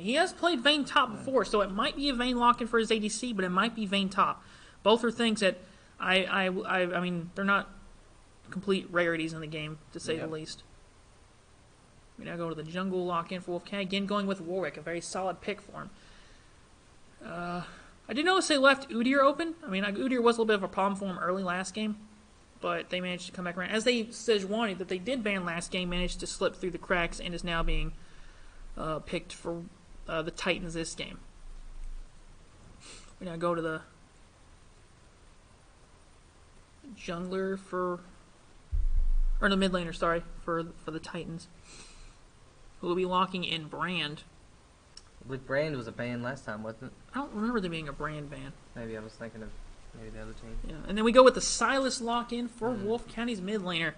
He has played Vayne top before, so it might be a Vayne lock-in for his ADC, but it might be Vayne top. Both are things that I mean, they're not complete rarities in the game, to say the least. We now go to the jungle lock-in for Wolfe. Again, going with Warwick, a very solid pick for him. I did notice they left Udyr open. I mean, Udyr was a little bit of a problem for him early last game, but they managed to come back around. As they Sejuani that they did ban last game managed to slip through the cracks and is now being picked for the Titans this game. We now go to the jungler or the mid laner, sorry, for the Titans. Who will be locking in Brand. I believe Brand was a ban last time, wasn't it? I don't remember there being a Brand ban. Maybe I was thinking of the other team. Yeah, and then we go with the Sylas lock-in for Wolfe County's mid laner.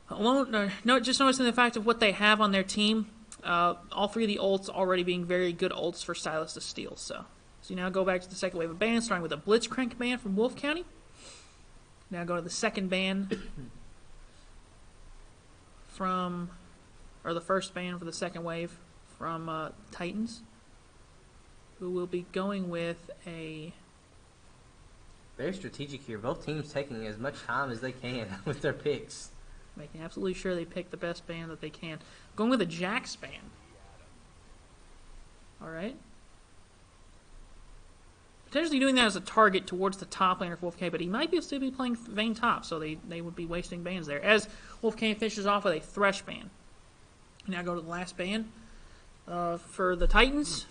Just noticing the fact of what they have on their team. All three of the ults already being very good ults for Sylas to steal. So you now go back to the second wave of bans, starting with a Blitzcrank ban from Wolfe County. Now go to the second ban the first ban for the second wave from Titans, who will be going with a... Very strategic here. Both teams taking as much time as they can with their picks. Making absolutely sure they pick the best ban that they can. Going with a Jax ban. Alright. Potentially doing that as a target towards the top laner for Wolfe K, but he might still be playing Vayne top, so they would be wasting bans there. As Wolfe K finishes off with a Thresh ban. Now go to the last ban for the Titans.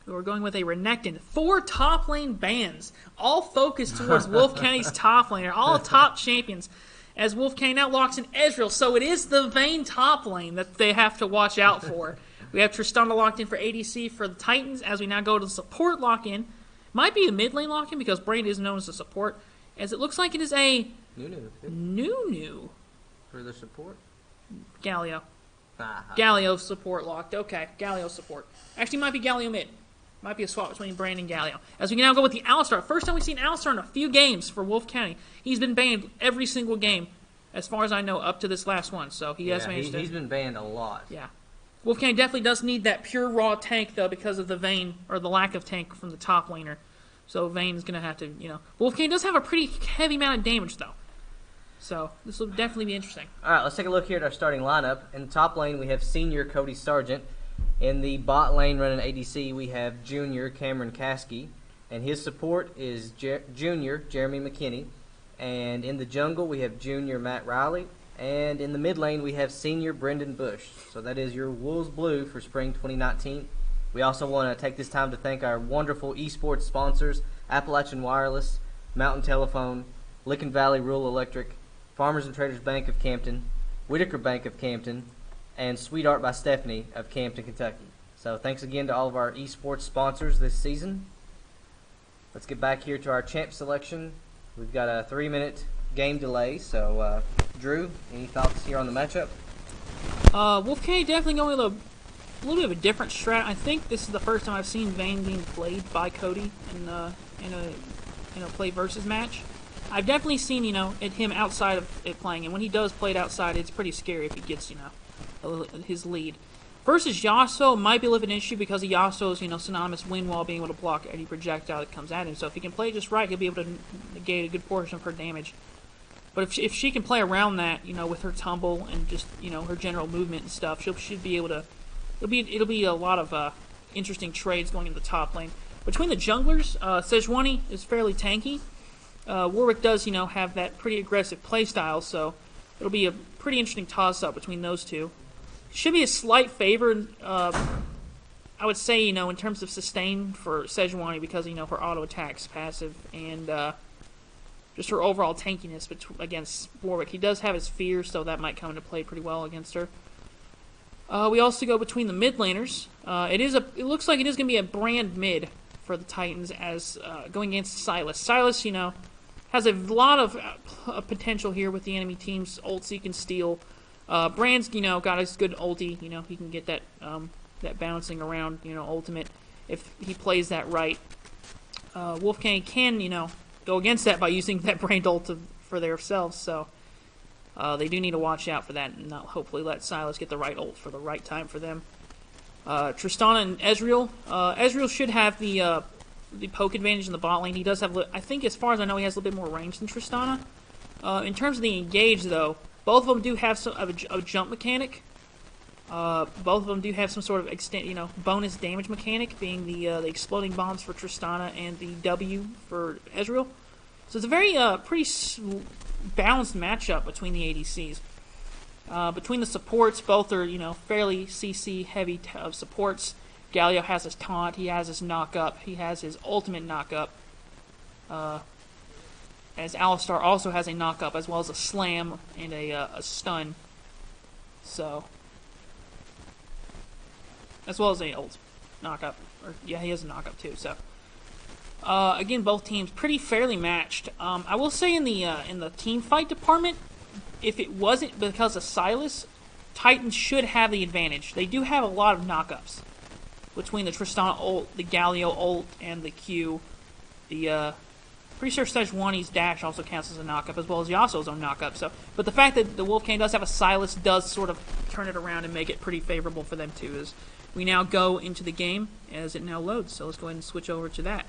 We're going with a Renekton. 4 top lane bans, all focused towards Wolfe County's top laner, all top champions. As Wolfe County now locks in Ezreal, so it is the Vayne top lane that they have to watch out for. We have Tristana locked in for ADC for the Titans. As we now go to the support lock-in, might be the mid lane lock-in because Brand is known as a support. As it looks like it is a Nunu for the support. Galio. Galio support locked. Okay, Galio support. Actually, might be Galio mid. Might be a swap between Brand and Galio. As we can now go with the Alistar. First time we've seen Alistar in a few games for Wolfe County. He's been banned every single game, as far as I know, up to this last one. So he has managed to... He's been banned a lot. Yeah. Wolfe County definitely does need that pure raw tank, though, because of the Vayne, or the lack of tank from the top laner. So Vayne's going to have to, Wolfe County does have a pretty heavy amount of damage, though. So this will definitely be interesting. All right, let's take a look here at our starting lineup. In the top lane, we have senior Cody Sargent. In the bot lane running ADC, we have junior Cameron Caskey. And his support is junior Jeremy McKinney. And in the jungle, we have junior Matt Riley. And in the mid lane, we have senior Brendan Bush. So that is your Wolves Blue for spring 2019. We also want to take this time to thank our wonderful esports sponsors, Appalachian Wireless, Mountain Telephone, Licking Valley Rural Electric, Farmers and Traders Bank of Campton, Whitaker Bank of Campton, and Sweet Art by Stephanie of Campton, Kentucky. So thanks again to all of our esports sponsors this season. Let's get back here to our champ selection. We've got a 3-minute game delay, so Drew, any thoughts here on the matchup? Wolfe County definitely going with a little bit of a different strat. I think this is the first time I've seen Vayne being played by Cody in a play versus match. I've definitely seen him outside of it playing, and when he does play it outside, it's pretty scary if he gets his lead. Versus Yasuo might be a little bit of an issue because of Yasuo's synonymous wind wall being able to block any projectile that comes at him. So if he can play it just right, he'll be able to negate a good portion of her damage. But if she can play around that, with her tumble and just her general movement and stuff, she should be able to. It'll be a lot of interesting trades going into the top lane. Between the junglers, Sejuani is fairly tanky. Warwick does have that pretty aggressive play style, so it'll be a pretty interesting toss-up between those two. Should be a slight favor, I would say, in terms of sustain for Sejuani because, her auto attacks passive and just her overall tankiness against Warwick. He does have his fear, so that might come into play pretty well against her. We also go between the mid laners. It looks like it is going to be a Brand mid for the Titans as going against Sylas. Sylas, has a lot of potential here with the enemy team's ults he can steal. Brand's, got his good ulti. He can get that bouncing around, ultimate if he plays that right. Wolfe County can, go against that by using that Brand ult for themselves. So They do need to watch out for that and not hopefully let Silas get the right ult for the right time for them. Tristana and Ezreal. Ezreal should have the poke advantage in the bot lane. He does have, I think, as far as I know, he has a little bit more range than Tristana. In terms of the engage, though, both of them do have a jump mechanic. Both of them do have some sort of bonus damage mechanic, being the exploding bombs for Tristana and the W for Ezreal. So it's a very pretty balanced matchup between the ADCs. Between the supports, both are fairly CC heavy supports. Galio has his taunt, he has his knock up, he has his ultimate knock up. As Alistar also has a knock up as well as a slam and a stun. So, as well as a ult knock up, or yeah, he has a knock up too. So, again, both teams pretty fairly matched. I will say in the team fight department, if it wasn't because of Silas, Titans should have the advantage. They do have a lot of knockups between the Tristana ult, the Galio ult, and the Q. Pretty sure Sejuani's dash also counts as a knockup, as well as Yasuo's own knockup. So, but the fact that the Wolfgang does have a Silas does sort of turn it around and make it pretty favorable for them too. As we now go into the game, as it now loads. So let's go ahead and switch over to that.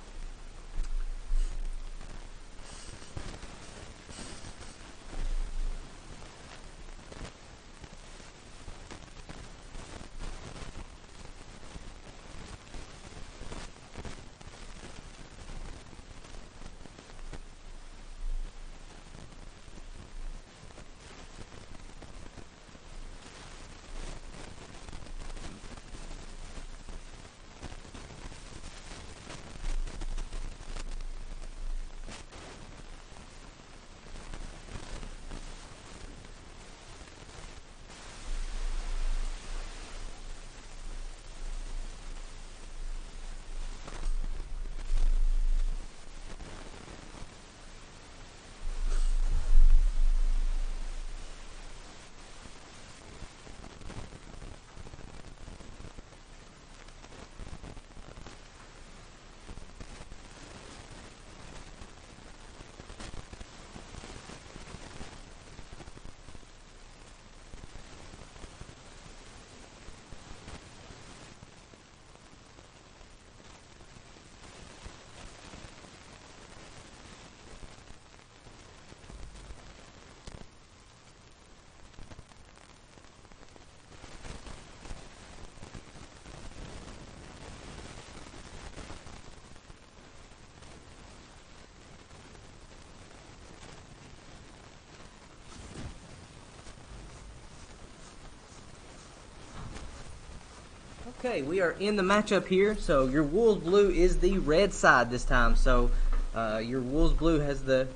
Okay, we are in the matchup here. So your Wolves Blue is the red side this time. So your Wolves Blue has the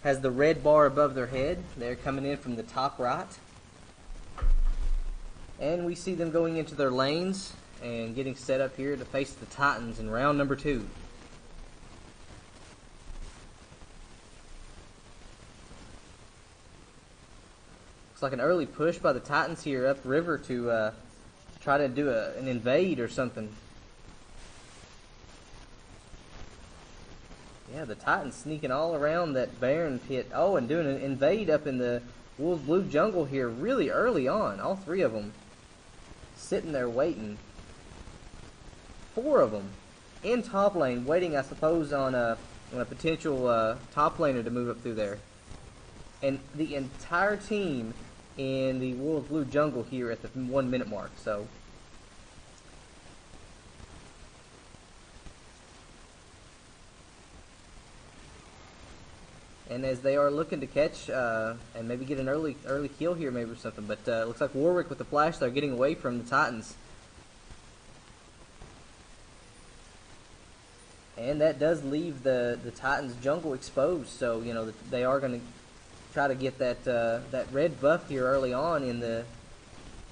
red bar above their head. They're coming in from the top right. And we see them going into their lanes and getting set up here to face the Titans in round number 2. Looks like an early push by the Titans here upriver to try to do an invade or something. Yeah, the Titans sneaking all around that Baron pit. Oh, and doing an invade up in the Wolves Blue jungle here really early on. All 3 of them sitting there waiting. 4 of them in top lane waiting, I suppose, on a potential top laner to move up through there. And the entire team in the Wolves Blue jungle here at the 1 minute mark. So and as they are looking to catch and maybe get an early kill here maybe or something, but looks like Warwick with the flash there getting away from the Titans. And that does leave the Titans jungle exposed, so they are going to try to get that red buff here early on in the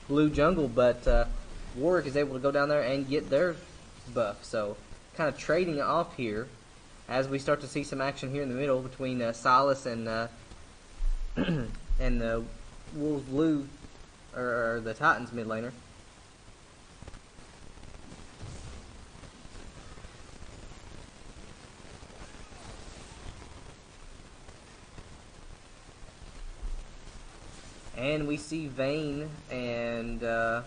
blue jungle, but Warwick is able to go down there and get their buff. So kind of trading off here as we start to see some action here in the middle between Silas and and Wolves Blue, or the Titans mid laner. And we see Vayne and up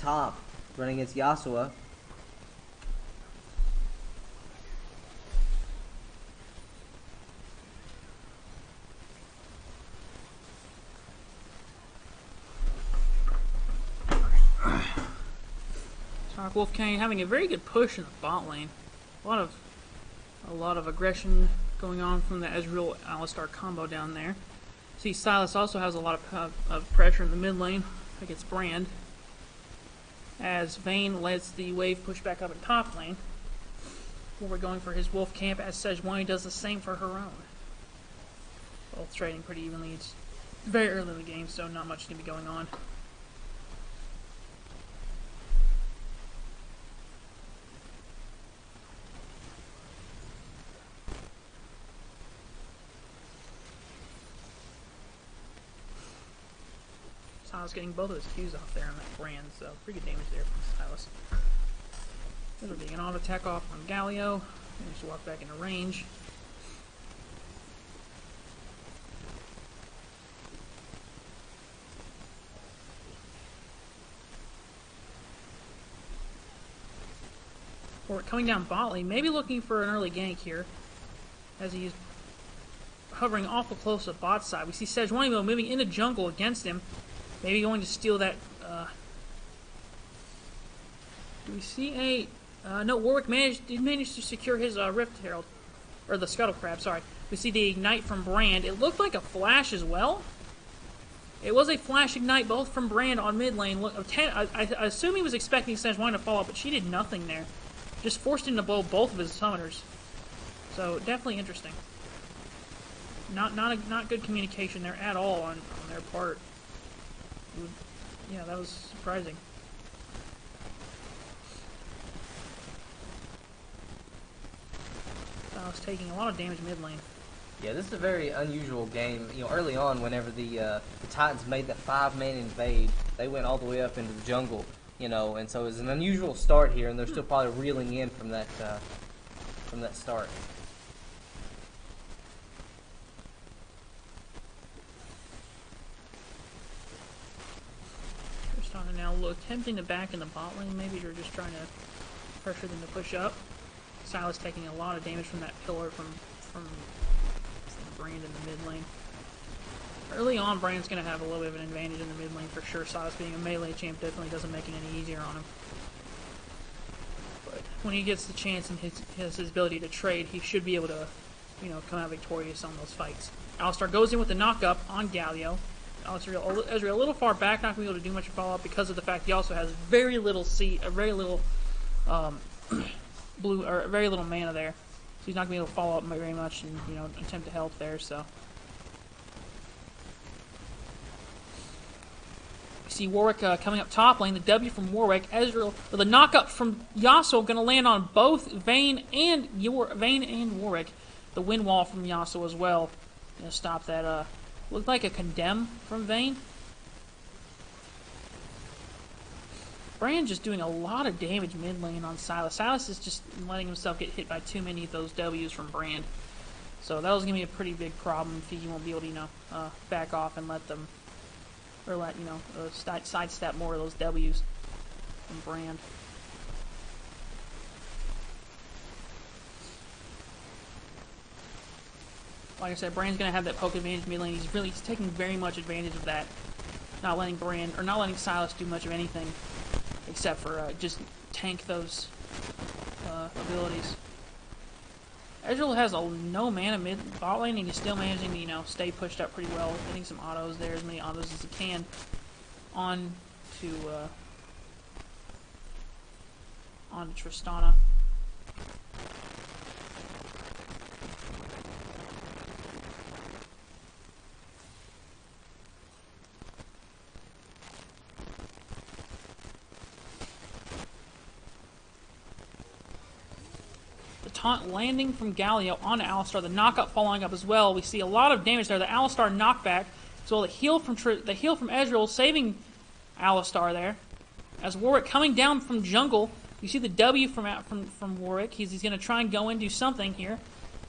top running against Yasuo. Wolfe having a very good push in the bot lane. A lot of aggression going on from the Ezreal Alistar combo down there. See, Sylas also has a lot of pressure in the mid lane against Brand, as Vayne lets the wave push back up in top lane. We're going for his Wolfe camp, as Sejuani does the same for her own. Both trading pretty evenly. It's very early in the game, so not much is going to be going on. Silas getting both of his Qs off there on that Brand, so pretty good damage there from Silas. This will be an auto attack off on Galio. Managed to walk back into range. Or coming down bot lane, maybe looking for an early gank here, as he's hovering awful close to bot side. We see Sejuani though moving into jungle against him. Maybe going to steal that. Do we see a? No, Warwick did manage to secure his Rift Herald, or the Scuttle Crab. Sorry. We see the Ignite from Brand. It looked like a flash as well. It was a flash ignite both from Brand on mid lane. I assume he was expecting Sejuani to fall up, but she did nothing there. Just forced him to blow both of his summoners. So definitely interesting. Not good communication there at all on their part. Yeah, that was surprising. I was taking a lot of damage mid lane. Yeah, this is a very unusual game. You know, early on, whenever the Titans made that 5-man invade, they went all the way up into the jungle. You know, and so it was an unusual start here, and they're still probably reeling in from that start. Now attempting to back in the bot lane. Maybe you're just trying to pressure them to push up. Sylas taking a lot of damage from that pillar from Brand in the mid lane. Early on, Brand's going to have a little bit of an advantage in the mid lane for sure. Sylas being a melee champ definitely doesn't make it any easier on him. But when he gets the chance and his ability to trade, he should be able to, come out victorious on those fights. Alistar goes in with the knock-up on Galio. Ezreal a little far back, not going to be able to do much follow-up because of the fact he also has very little blue or very little mana there, so he's not going to be able to follow up very much and attempt to help there. So we see Warwick coming up top lane. The W from Warwick, Ezreal, or the knock-up from Yasuo going to land on both Vayne and Warwick. The wind wall from Yasuo as well. Stop that. Looked like a condemn from Vayne. Brand just doing a lot of damage mid lane on Sylas. Sylas is just letting himself get hit by too many of those W's from Brand. So that was going to be a pretty big problem if he won't be able to, back off and let them, or let, sidestep more of those W's from Brand. Like I said, Brand's gonna have that poke advantage mid lane. He's taking very much advantage of that, not letting Sylas do much of anything, except for just tank those abilities. Ezreal has no mana mid bot lane, and he's still managing to stay pushed up pretty well, getting some autos there, as many autos as he can, on to Tristana. Taunt landing from Galio on Alistar, the knockup following up as well. We see a lot of damage there. The Alistar knockback, as well the heal from Ezreal saving Alistar there. As Warwick coming down from jungle, you see the W from Warwick. He's going to try and go in, do something here.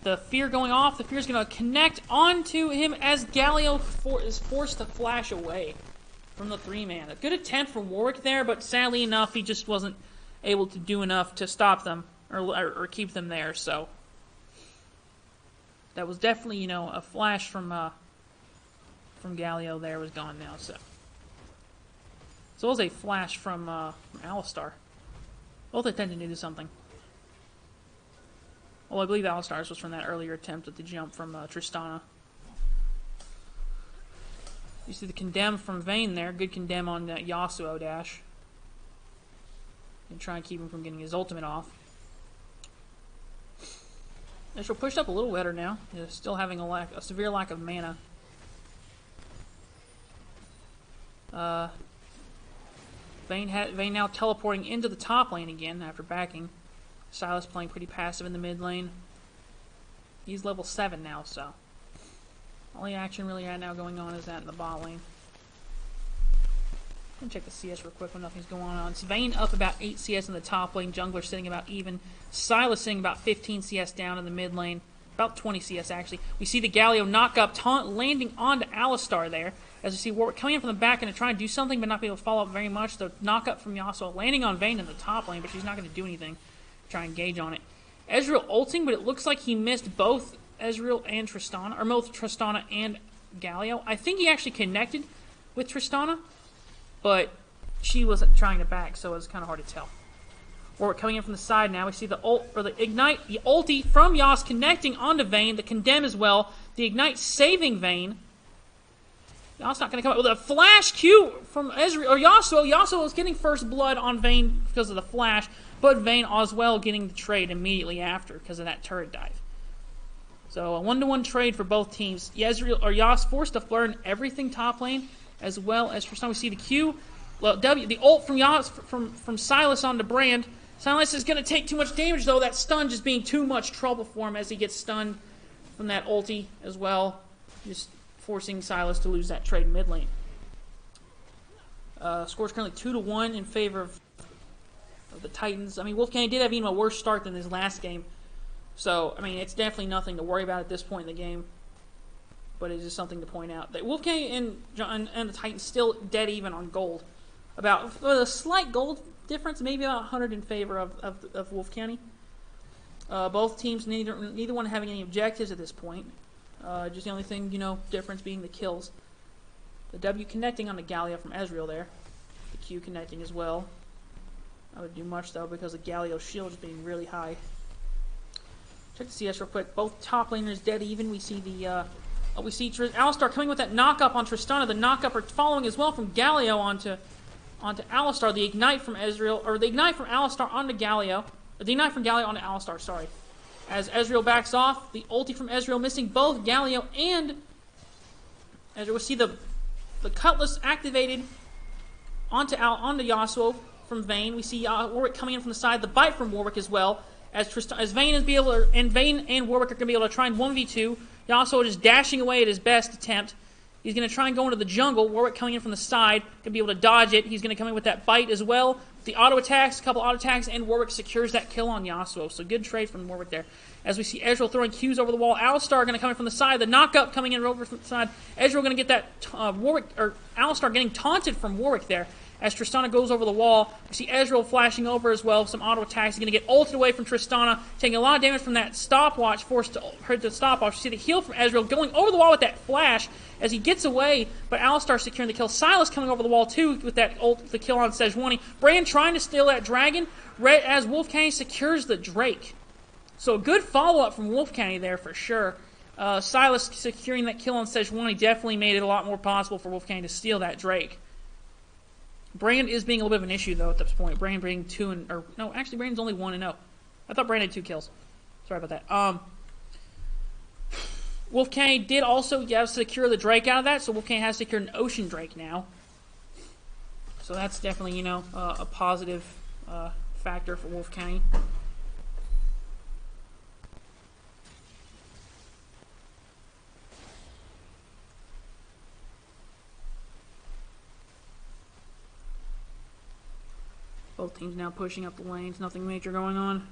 the fear going off. The fear is going to connect onto him as Galio is forced to flash away from the 3-man. A good attempt from Warwick there, but sadly enough, he just wasn't able to do enough to stop them or keep them there. So that was definitely, you know, a flash from Galio there was gone now. So it was a flash from Alistar. Both attempting to do something. Well, I believe Alistar's was from that earlier attempt at the jump from Tristana. You see the condemn from Vayne there. Good condemn on Yasuo dash. And try and keep him from getting his ultimate off. Ezreal pushed up a little better now. He's still having a severe lack of mana. Vayne now teleporting into the top lane again after backing. Sylas playing pretty passive in the mid lane. He's level 7 now, so all the action really right now going on is that in the bot lane. Let me check the CS real quick when nothing's going on. It's Vayne up about 8 CS in the top lane. Jungler sitting about even. Sylas sitting about 15 CS down in the mid lane. About 20 CS actually. We see the Galio knock up, taunt landing onto Alistar there. As we see Warwick coming in from the back and to try and do something but not be able to follow up very much. The knock up from Yasuo landing on Vayne in the top lane, but she's not going to do anything. Try and engage on it. Ezreal ulting, but it looks like he missed both Ezreal and Tristana, or both Tristana and Galio. I think he actually connected with Tristana, but she wasn't trying to back, so it was kind of hard to tell. Warwick coming in from the side now. We see the ignite, the ulti from Yas connecting onto Vayne, the condemn as well. The ignite saving Vayne. Yas not going to come up with a flash Q from Ezreal or Yasuo. Yasuo is getting first blood on Vayne because of the flash, but Vayne as well getting the trade immediately after because of that turret dive. So a 1-to-1 trade for both teams. Yas forced to learn everything top lane as well as Tristana. We see the Q, well, the ult from Yas from Sylas onto Brand. Sylas is going to take too much damage though. That stun just being too much trouble for him as he gets stunned from that ulti as well. Just forcing Sylas to lose that trade mid lane. Score's currently 2-1 in favor of the Titans. I mean, Wolfgang did have even a worse start than his last game. So, I mean, it's definitely nothing to worry about at this point in the game. But it is something to point out. That Wolfgang and the Titans still dead even on gold. About a slight gold difference, maybe about 100 in favor of Wolfgang. Both teams, neither one having any objectives at this point. Just the only thing, difference being the kills. The W connecting on the Galio from Ezreal there. The Q connecting as well. I would do much though because the Galio's shield is being really high. Check the CS real quick. Both top laners dead even. We see Alistar coming with that knock up on Tristana. The knock up are following as well from Galio onto Alistar. The ignite from Ezreal, or the ignite from Alistar onto Galio. Or the ignite from Galio onto Alistar. Sorry. As Ezreal backs off, the ulti from Ezreal missing both Galio and Ezreal. We see the Cutlass activated onto Yasuo from Vayne. We see Warwick coming in from the side. The bite from Warwick as well. As Vayne is Vayne and Warwick are going to be able to try and 1v2. Yasuo just dashing away at his best attempt. He's going to try and go into the jungle. Warwick coming in from the side, going to be able to dodge it. He's going to come in with that bite as well. The auto attacks, a couple auto attacks, and Warwick secures that kill on Yasuo. So good trade from Warwick there. As we see Ezreal throwing Qs over the wall. Alistar going to come in from the side. The knock-up coming in over from the side. Ezreal going to get that Alistar getting taunted from Warwick there. As Tristana goes over the wall, we see Ezreal flashing over as well. Some auto attacks. He's going to get ulted away from Tristana, taking a lot of damage from that stopwatch, forced to hurt the stopwatch. We see the heal from Ezreal going over the wall with that flash as he gets away, but Alistar securing the kill. Sylas coming over the wall too with that ult, the kill on Sejuani. Brand trying to steal that dragon as Wolfgang secures the Drake. So a good follow-up from Wolfgang there for sure. Sylas securing that kill on Sejuani definitely made it a lot more possible for Wolfgang to steal that Drake. Brand is being a little bit of an issue, though, at this point. Brand being Brand's only 1-0. I thought Brand had 2 kills. Sorry about that. Wolfgang did also secure the Drake out of that, so Wolfgang has secured an Ocean Drake now. So that's definitely, a positive factor for Wolfgang. Both teams now pushing up the lanes. Nothing major going on.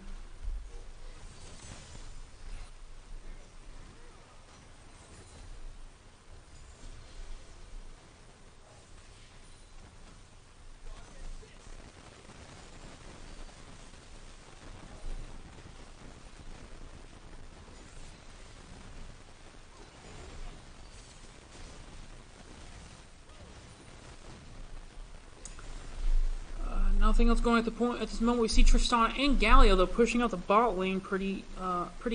Nothing else going at the point at this moment. We see Tristana and Galio though pushing out the bot lane pretty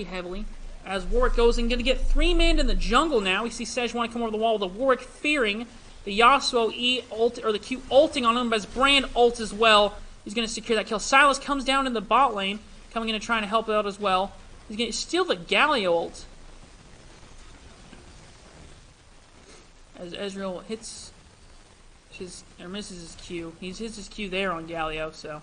heavily. As Warwick goes and going to get 3-man in the jungle now. We see Sejuani come over the wall with the Warwick fearing the Yasuo E ult or the Q ulting on him, but as Brand ults as well. He's going to secure that kill. Silas comes down in the bot lane, coming in and trying to help out as well. He's going to steal the Galio ult. As Ezreal hits his or misses his Q. He hits his Q there on Galio, so.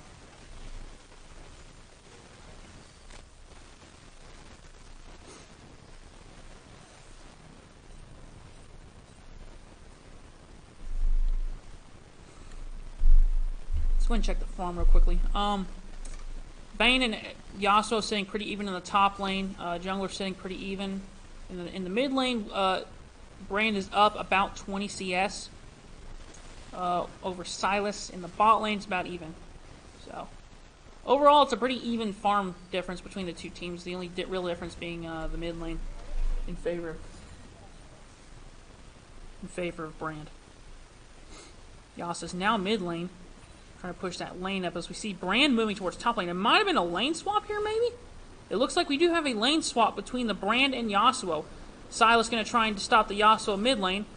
Let's go and check the farm real quickly. Vayne and Yasuo sitting pretty even in the top lane. Jungler sitting pretty even. In the mid lane, Brand is up about 20 CS over Silas. In the bot lane, it's about even. So, overall, it's a pretty even farm difference between the two teams. The only real difference being the mid lane in favor of Brand. Yasuo's now mid lane, trying to push that lane up as we see Brand moving towards top lane. It might have been a lane swap here, maybe? It looks like we do have a lane swap between the Brand and Yasuo. Silas going to try and stop the Yasuo mid lane.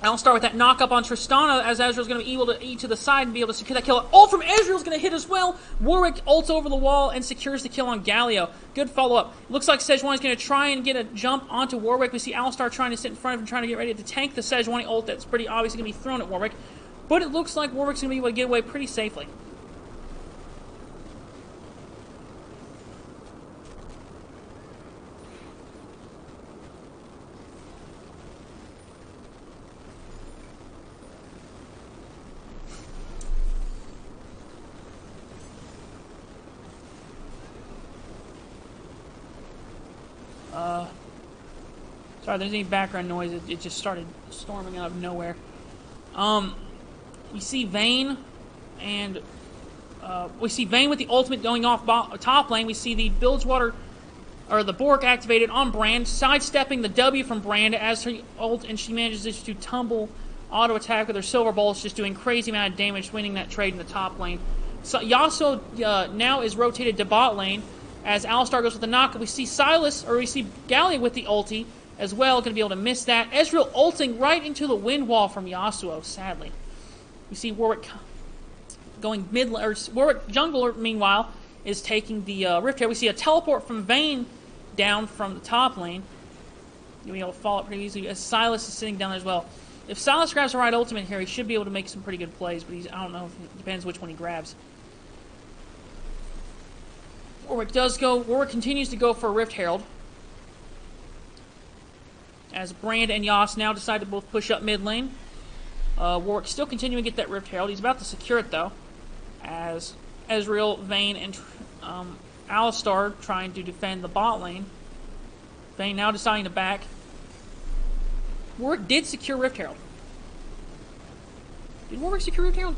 I'll start with that knock up on Tristana as Ezreal's going to be able to E to the side and be able to secure that kill. Ult from Ezreal's going to hit as well. Warwick ults over the wall and secures the kill on Galio. Good follow-up. Looks like Sejuani's going to try and get a jump onto Warwick. We see Alistar trying to sit in front of him, trying to get ready to tank the Sejuani ult that's pretty obviously going to be thrown at Warwick. But it looks like Warwick's going to be able to get away pretty safely. Sorry, there's any background noise. It just started storming out of nowhere. We see Vayne, and we see Vayne with the ultimate going off top lane. We see the Bilgewater, or the Bork activated on Brand, sidestepping the W from Brand as her ult, and she manages to tumble auto attack with her Silver Bolts, just doing crazy amount of damage, winning that trade in the top lane. So Yasuo now is rotated to bot lane as Alistar goes with the knock. We see Silas, or we see Gallia with the ulti as well, going to be able to miss that. Ezreal ulting right into the wind wall from Yasuo, sadly. We see Warwick going mid, or Warwick jungler, meanwhile, is taking the Rift here. We see a teleport from Vayne down from the top lane. You'll be able to follow it pretty easily as Silas is sitting down there as well. If Silas grabs the right ultimate here, he should be able to make some pretty good plays, but I don't know, it depends which one he grabs. Warwick continues to go for a Rift Herald. As Brand and Yas now decide to both push up mid lane. Warwick still continuing to get that Rift Herald. He's about to secure it though. As Ezreal, Vayne, and Alistar trying to defend the bot lane. Vayne now deciding to back. Warwick did secure Rift Herald. Did Warwick secure Rift Herald?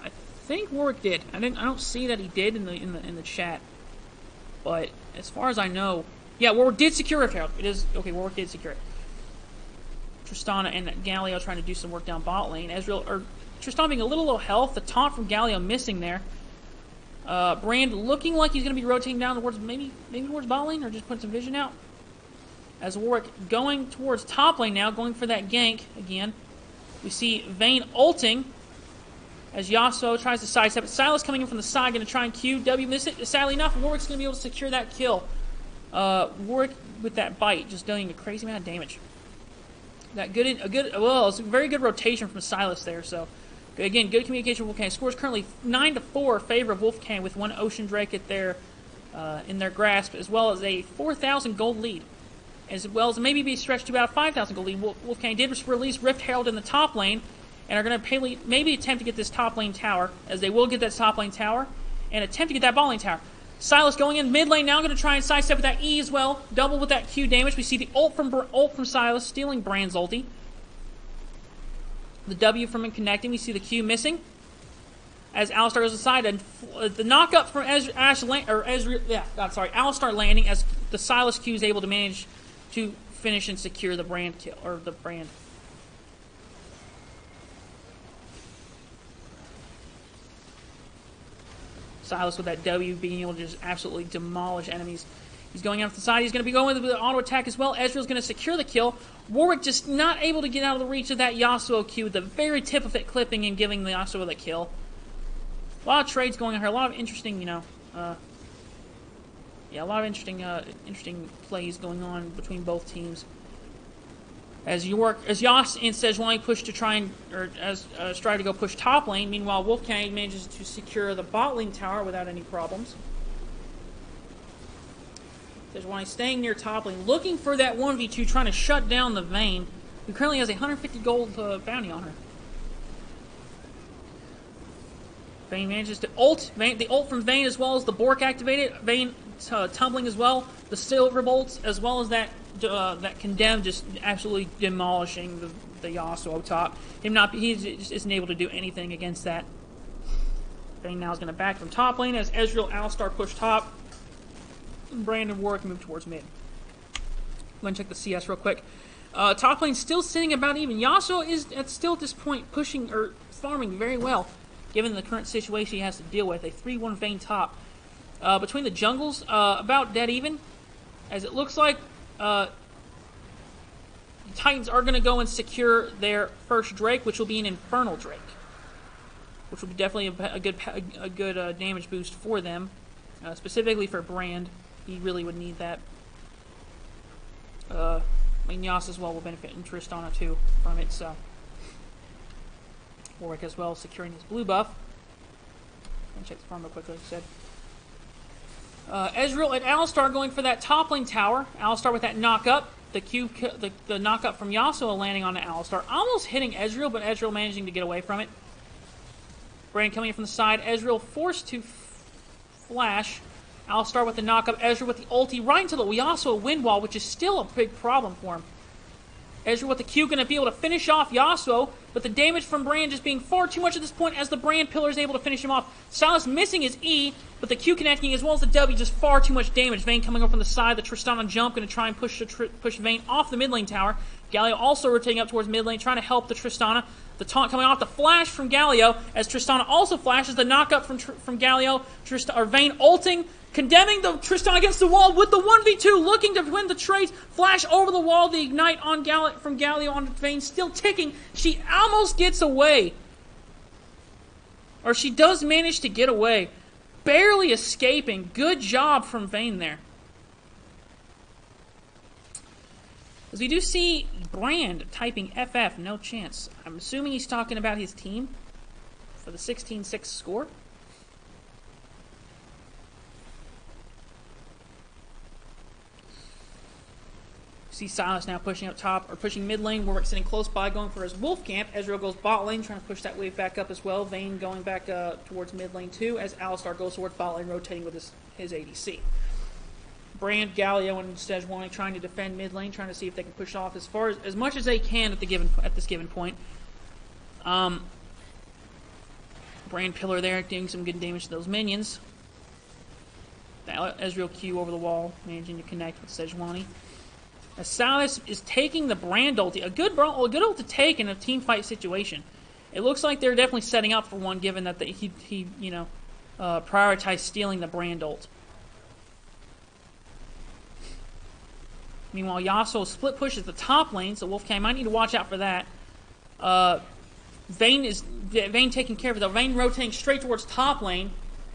I think Warwick did. I don't see that he did in the chat. But as far as I know, yeah, Warwick did secure Rift Herald. It is okay. Warwick did secure it. Tristana and Galio trying to do some work down bot lane. Tristana being a little low health. The taunt from Galio missing there. Brand looking like he's going to be rotating down towards maybe towards bot lane or just putting some vision out. As Warwick going towards top lane now, going for that gank again. We see Vayne ulting. As Yasuo tries to sidestep it. Silas coming in from the side, going to try and Q. W miss it. Sadly enough, Warwick's going to be able to secure that kill. Warwick with that bite, just dealing a crazy amount of damage. Well, it's a very good rotation from Silas there. So, again, good communication with Wolfgang. Scores currently 9-4 in favor of Wolfgang with one Ocean Drake at in their grasp, as well as a 4,000 gold lead. As well as maybe be stretched to about a 5,000 gold lead. Wolfgang did release Rift Herald in the top lane. And are going to maybe attempt to get this top lane tower, as they will get that top lane tower, and attempt to get that bot lane tower. Silas going in mid lane now, going to try and sidestep with that E as well, double with that Q damage. We see the ult from Silas, stealing Brand's ulti. The W from him connecting, we see the Q missing. As Alistar goes aside, and the knock up from Alistar landing, as the Silas Q is able to manage to finish and secure the brand kill, or the brand. Silas with that W, being able to just absolutely demolish enemies. He's going out to the side. He's going to be going with the auto attack as well. Ezreal's going to secure the kill. Warwick just not able to get out of the reach of that Yasuo Q, with the very tip of it clipping and giving the Yasuo the kill. A lot of trades going on here. A lot of interesting, a lot of interesting plays going on between both teams. As Yas and Sejuani push to try and, try to go push top lane. Meanwhile, Wolfgang manages to secure the bot lane tower without any problems. Sejuani staying near top lane, looking for that 1v2, trying to shut down the Vayne, who currently has a 150 gold bounty on her. Vayne manages to ult. The ult from Vayne, as well as the Bork activated. Vayne tumbling as well. The silver bolts, as well as that condemn, just absolutely demolishing the Yasuo top. He just isn't able to do anything against that. Vayne now is going to back from top lane as Ezreal, Alistar push top. Brandon Warwick move towards mid. Let me check the CS real quick. Top lane still sitting about even. Yasuo is still at this point pushing or farming very well, given the current situation he has to deal with. A 3-1 Vayne top. Between the jungles, about dead even, as it looks like the Titans are going to go and secure their first Drake, which will be an Infernal Drake, which will be definitely a good damage boost for them, specifically for Brand. He really would need that. Yas as well will benefit, and Tristana too from it. So Warwick as well securing his blue buff. Let me check the farm real quick, like I said. Ezreal and Alistar going for that top lane tower. Alistar with that knock up. The knock up from Yasuo landing on the Alistar. Almost hitting Ezreal, but Ezreal managing to get away from it. Brand coming in from the side. Ezreal forced to flash. Alistar with the knock up. Ezreal with the ulti right into the Yasuo wind wall, which is still a big problem for him. Ezreal with the Q going to be able to finish off Yasuo, but the damage from Brand just being far too much at this point as the Brand pillar is able to finish him off. Silas missing his E, but the Q connecting as well as the W, just far too much damage. Vayne coming up from the side, the Tristana jump going to try and push Vayne off the mid lane tower. Galio also rotating up towards mid lane, trying to help the Tristana. The taunt coming off the flash from Galio as Tristana also flashes. The knockup from Galio, Vayne ulting, condemning the Tristana against the wall with the 1v2, looking to win the trade. Flash over the wall, the ignite on from Galio on Vayne, still ticking. She almost gets away. Or she does manage to get away. Barely escaping. Good job from Vayne there. As we do see Brand typing FF, no chance. I'm assuming he's talking about his team for the 16-6 score. See Silas now pushing up top, or pushing mid lane. Warwick sitting close by, going for his Wolf camp. Ezreal goes bot lane, trying to push that wave back up as well. Vayne going back towards mid lane too, as Alistar goes towards bot lane, rotating with his ADC. Brand, Galio, and Sejuani trying to defend mid lane, trying to see if they can push off as much as they can at this given point. Brand pillar there, doing some good damage to those minions. The Ezreal Q over the wall, managing to connect with Sejuani. As Silas is taking the Brand ulti, a good ult to take in a team fight situation. It looks like they're definitely setting up for one, given that he prioritized stealing the Brand ult. Meanwhile, Yasuo split pushes the top lane, so Wolfgang might need to watch out for that. Vayne taking care of it though. Vayne rotating straight towards top lane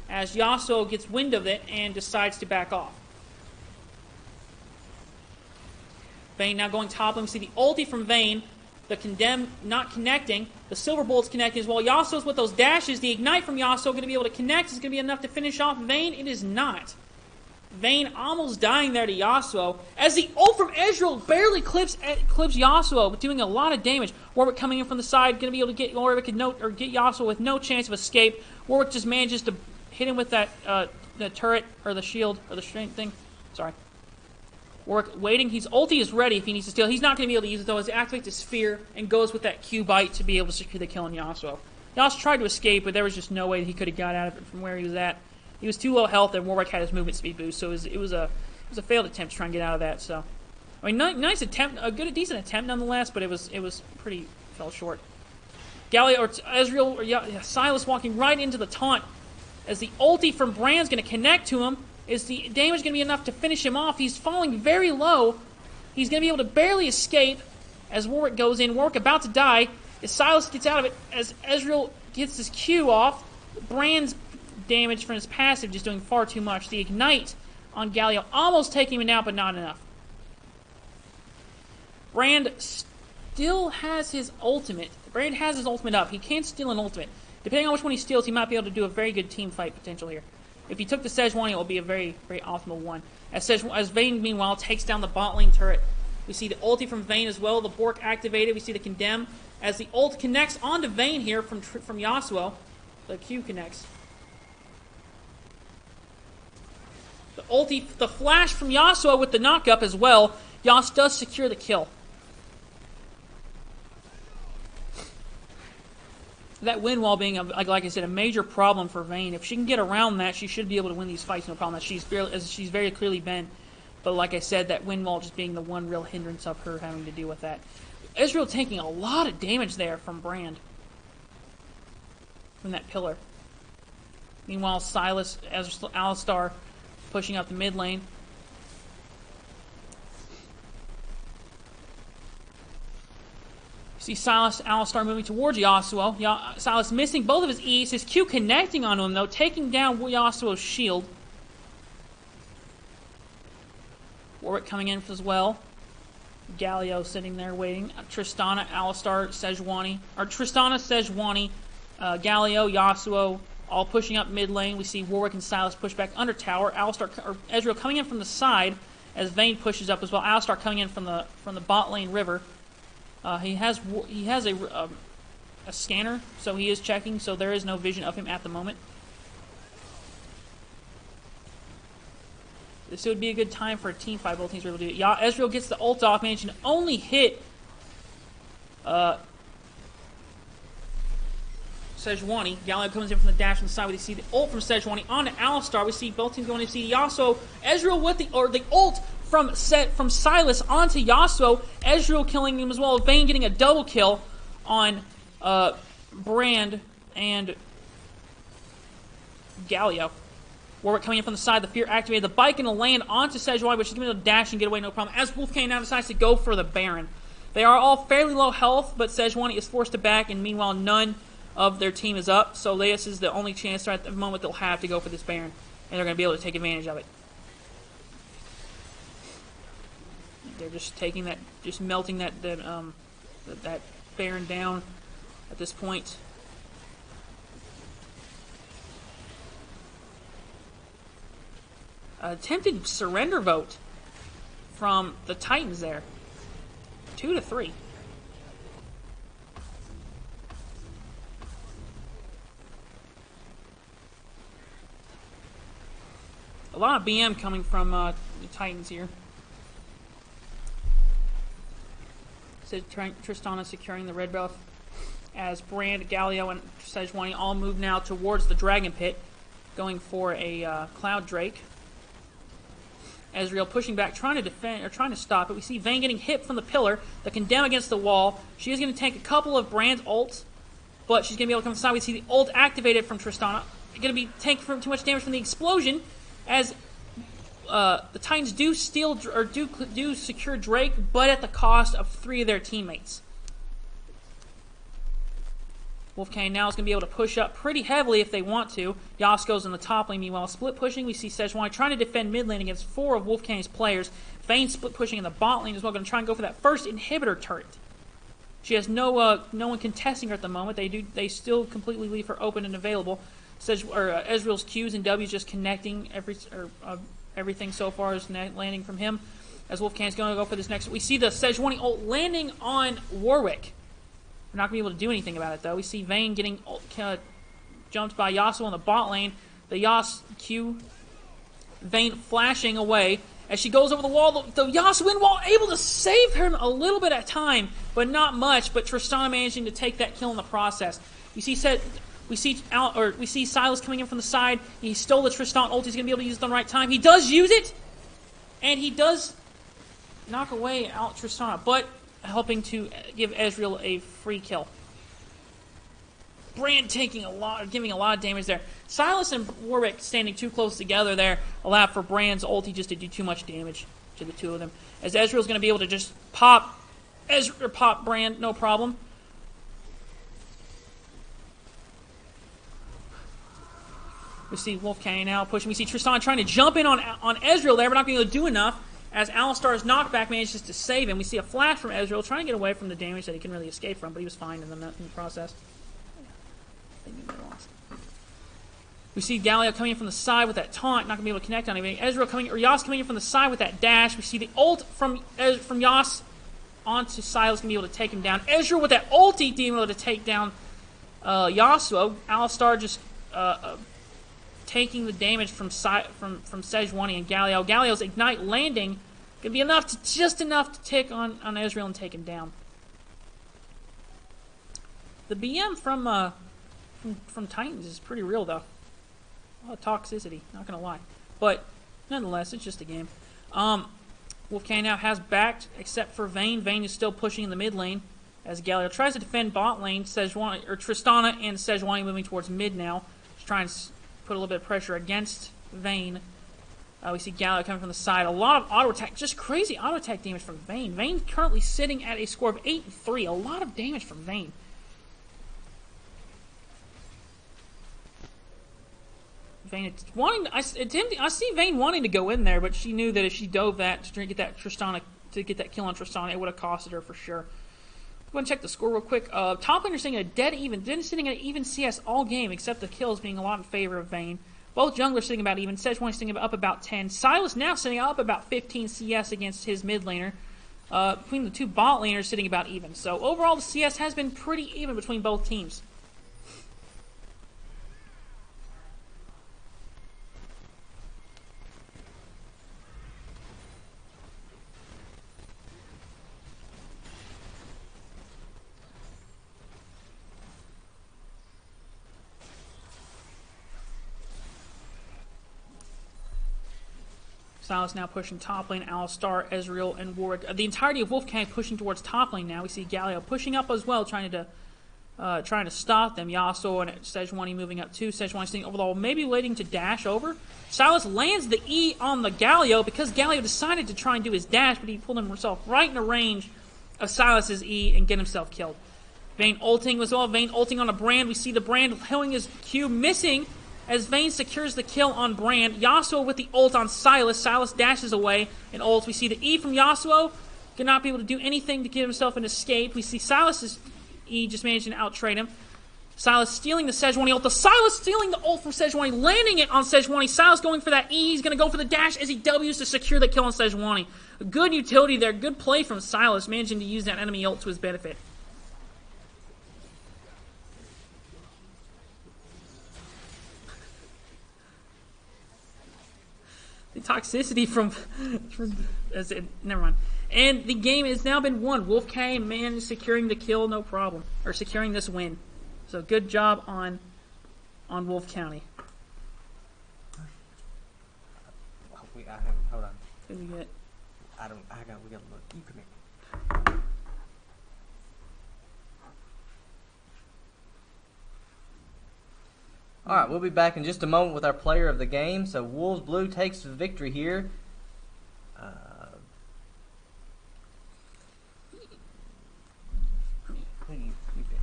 as Yasuo gets wind of it and decides to back off. Vayne now going top lane. We see the ulti from Vayne. The condemn not connecting. The silver bolt's connecting as well. Yasuo's with those dashes. The ignite from Yasuo going to be able to connect. Is going to be enough to finish off Vayne. It is not. Vayne almost dying there to Yasuo. As the ult from Ezreal barely clips Yasuo, but doing a lot of damage. Warwick coming in from the side, going to be able to get Warwick get Yasuo with no chance of escape. Warwick just manages to hit him with that the turret or the shield or the strength thing. Sorry. Warwick waiting. His ulti is ready if he needs to steal. He's not going to be able to use it though. As he activates the sphere and goes with that Q bite to be able to secure the kill on Yasuo. Yasuo tried to escape, but there was just no way that he could have got out of it from where he was at. He was too low health, and Warwick had his movement speed boost, so it was a failed attempt to try and get out of that. So I mean, nice attempt, decent attempt nonetheless, but it was pretty, fell short. Galio, or Ezreal, or Silas walking right into the taunt. As the ulti from Brand's going to connect to him, is the damage going to be enough to finish him off? He's falling very low. He's going to be able to barely escape as Warwick goes in. Warwick about to die. As Silas gets out of it, as Ezreal gets his Q off, Brand's damage from his passive just doing far too much. The Ignite on Galio almost taking him out, but not enough. Brand still has his ultimate. Brand has his ultimate up. He can't steal an ultimate. Depending on which one he steals, he might be able to do a very good team fight potential here. If he took the Sejuani, it will be a very, very optimal one. As Vayne, meanwhile, takes down the bot lane turret. We see the ulti from Vayne as well. The Bork activated. We see the Condemn. As the ult connects onto Vayne here from Yasuo. The Q connects. The ulti, the flash from Yasuo with the knock-up as well. Yas does secure the kill. That wind wall being, like I said, a major problem for Vayne. If she can get around that, she should be able to win these fights, no problem. As she's very clearly been. But like I said, that wind wall just being the one real hindrance of her having to deal with that. Ezreal taking a lot of damage there from Brand. From that pillar. Meanwhile, Silas, Alistar pushing up the mid lane. See Silas, Alistar moving towards Yasuo. Silas missing both of his E's. His Q connecting onto him, though, taking down Yasuo's shield. Warwick coming in as well. Galio sitting there waiting. Tristana, Alistar, Sejuani. Or Tristana, Sejuani, Galio, Yasuo, all pushing up mid lane. We see Warwick and Silas push back under tower. Ezreal coming in from the side as Vayne pushes up as well. Alistar coming in from the bot lane river. He has a scanner, so he is checking, so there is no vision of him at the moment. This would be a good time for a team fight. Both teams are able to do it. Ezreal gets the ult off, managing to only hit Sejuani. Galio comes in from the dash on the side. We see the ult from Sejuani onto Alistar. We see both teams going to see Yasuo. Ezreal with the ult from Silas onto Yasuo. Ezreal killing him as well. Vayne getting a double kill on Brand and Galio. Warwick coming in from the side. The Fear activated. The bike and the land onto Sejuani, but she's going to be able to dash and get away no problem. As Wolfe now decides to go for the Baron. They are all fairly low health, but Sejuani is forced to back, and meanwhile none of their team is up. So this is the only chance at the moment they'll have to go for this Baron, and they're going to be able to take advantage of it. They're just taking that, just melting that Baron down at this point. Attempted surrender vote from the Titans there. 2-3. A lot of BM coming from the Titans here. Tristana securing the red buff as Brand, Galio, and Sejuani all move now towards the Dragon Pit, going for a Cloud Drake. Ezreal pushing back, trying to defend, or trying to stop it. We see Vayne getting hit from the pillar, the Condemn against the wall. She is going to take a couple of Brand's ults, but she's going to be able to come inside. We see the ult activated from Tristana. Going to be taking too much damage from the explosion, as the Titans do steal or do secure Drake, but at the cost of 3 of their teammates. Wolfgang now is going to be able to push up pretty heavily if they want to. Yasuo's in the top lane. Meanwhile, split pushing. We see Sejuani trying to defend mid lane against 4 of Wolfgang's players. Vayne split pushing in the bot lane as well. Going to try and go for that first inhibitor turret. She has no one contesting her at the moment. They still completely leave her open and available. Ezreal's Qs and Ws just connecting everything so far is landing from him. As Wolfgang's going to go for this next. We see the Sejuani ult landing on Warwick. We're not going to be able to do anything about it, though. We see Vayne getting jumped by Yasuo in the bot lane. The Yas Q. Vayne flashing away. As she goes over the wall, the Yasuo wind wall able to save her a little bit at time, but not much. But Tristana managing to take that kill in the process. We see Silas coming in from the side. He stole the Tristan ult. He's going to be able to use it on the right time. He does use it, and he does knock away out Tristana, but helping to give Ezreal a free kill. Brand giving a lot of damage there. Silas and Warwick standing too close together there allowed for Brand's ulti just to do too much damage to the two of them. As Ezreal's going to be able to just pop Brand, no problem. We see Wolfgang now pushing. We see Tristan trying to jump in on Ezreal there, but not being able to do enough. As Alistar's knockback manages to save him. We see a flash from Ezreal trying to get away from the damage that he can really escape from, but he was fine in the process. We see Galio coming in from the side with that taunt, not going to be able to connect on anything. Yas coming in from the side with that dash. We see the ult from Yas onto Silas, going to be able to take him down. Ezreal with that ulti being able to take down Yasuo. Alistar just taking the damage from Sejuani and Galio. Galio's Ignite landing could be just enough to tick on Ezreal and take him down. The BM from Titans is pretty real though. A lot of toxicity, not gonna lie. But nonetheless, it's just a game. Wolfgang now has backed, except for Vayne. Vayne is still pushing in the mid lane as Galio tries to defend bot lane. Tristana and Sejuani moving towards mid now. Just trying to put a little bit of pressure against Vayne. We see Galio coming from the side. A lot of auto attack, just crazy auto attack damage from Vayne. Vayne currently sitting at a score of 8-3. A lot of damage from Vayne. Vayne I see Vayne wanting to go in there, but she knew that if she dove that to get that kill on Tristana, it would have costed her for sure. Go and check the score real quick. Top laner sitting at a dead even. Then sitting at an even CS all game, except the kills being a lot in favor of Vayne. Both junglers sitting about even. Sejuani sitting up about 10. Silas now sitting up about 15 CS against his mid laner. Between the two bot laners sitting about even. So overall, the CS has been pretty even between both teams. Silas now pushing top lane, Alistar, Ezreal, and Warwick. The entirety of Wolfgang pushing towards top lane now. We see Galio pushing up as well, trying to stop them. Yasuo and Sejuani moving up too. Sejuani staying over the wall, maybe waiting to dash over. Silas lands the E on the Galio because Galio decided to try and do his dash, but he pulled himself right in the range of Silas's E and get himself killed. Vayne ulting as well. Vayne ulting on a Brand. We see the Brand killing his Q, missing as Vayne secures the kill on Brand. Yasuo with the ult on Silas. Silas dashes away and ults. We see the E from Yasuo. Cannot be able to do anything to get himself an escape. We see Silas's E just managing to out-trade him. Silas stealing the Sejuani ult. Silas stealing the ult from Sejuani, landing it on Sejuani. Silas going for that E. He's going to go for the dash as he W's to secure the kill on Sejuani. A good utility there. Good play from Silas, managing to use that enemy ult to his benefit. The toxicity from never mind. And the game has now been won. Wolfgang managed securing the kill, no problem, or securing this win. So good job on Wolf County. Hold on. Who we get? We gotta look. You come here. Alright, we'll be back in just a moment with our player of the game. So Wolves Blue takes the victory here. Who you pick?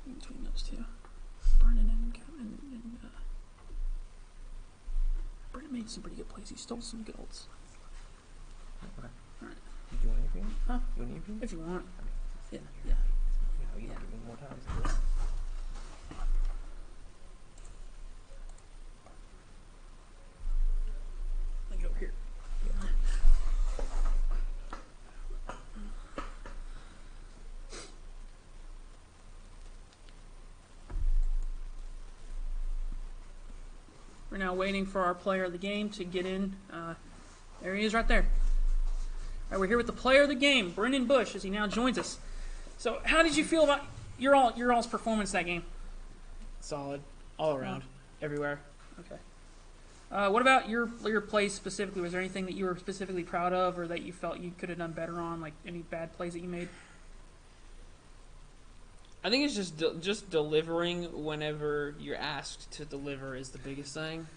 Between those two. Brennan and Brennan made some pretty good plays. He stole some good ults. Okay. Alright. You want anything? Huh? You want anything? If you want. Yeah. You don't give me more time than this. Let me go over here. We're now waiting for our player of the game to get in. There he is right there. All right, we're here with the player of the game, Brendan Bush, as he now joins us. So how did you feel about your all's performance that game? Solid, all around, everywhere. Okay. What about your plays specifically? Was there anything that you were specifically proud of, or that you felt you could have done better on? Like any bad plays that you made? I think it's just delivering whenever you're asked to deliver is the biggest thing,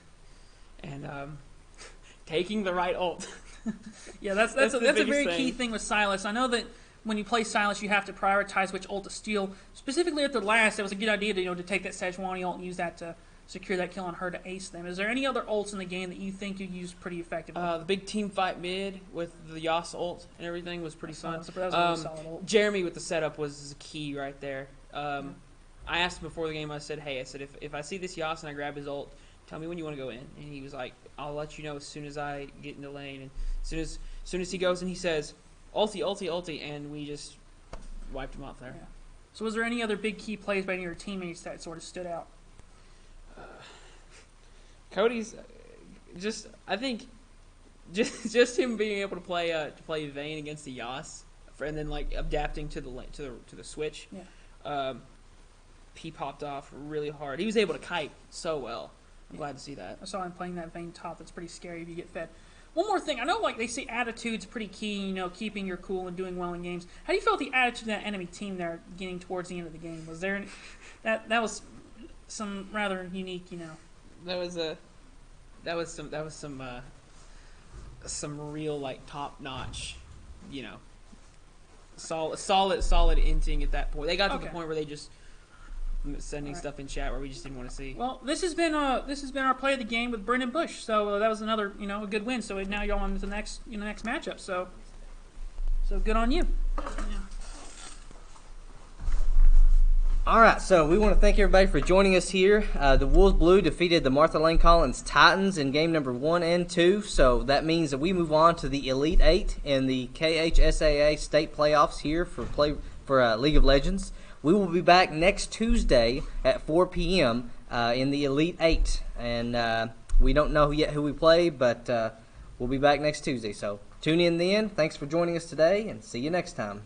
and taking the right ult. Yeah, that's a the very biggest key thing. thing with Silas. I know that when you play Silas, you have to prioritize which ult to steal. Specifically at the last, it was a good idea to take that Sejuani ult and use that to secure that kill on her to ace them. Is there any other ults in the game that you think you used pretty effectively? The big team fight mid with the Yas ult and everything was pretty fun. So that was a really solid ult. Jeremy with the setup was key right there. I asked him before the game. I said, if I see this Yas and I grab his ult, tell me when you want to go in. And he was like, I'll let you know as soon as I get into lane. And as soon as he goes and he says, ulti, ulti, ulti, and we just wiped him off there. Yeah. So was there any other big key plays by any of your teammates that sort of stood out? Cody's I think just him being able to play Vayne against the Yas, and then like adapting to the switch. Yeah. He popped off really hard. He was able to kite so well. I'm glad to see that. I saw him playing that Vayne top. That's pretty scary if you get fed. One more thing. I know like they say attitude's pretty key, keeping your cool and doing well in games. How do you feel the attitude of that enemy team there getting towards the end of the game? Was there that was some rather unique, That was some real like top notch, solid inting at that point. They got to the point where they just sending stuff in chat where we just didn't want to see. Well, this has been our play of the game with Brendan Bush. So that was another a good win. So now y'all on to the next next matchup. So good on you. Yeah. All right, so we want to thank everybody for joining us here. The Wolves Blue defeated the Martha Lane Collins Titans in game number 1 and 2. So that means that we move on to the Elite 8 in the KHSAA state playoffs here for League of Legends. We will be back next Tuesday at 4 p.m. In the Elite 8. And we don't know yet who we play, but we'll be back next Tuesday. So tune in then. Thanks for joining us today, and see you next time.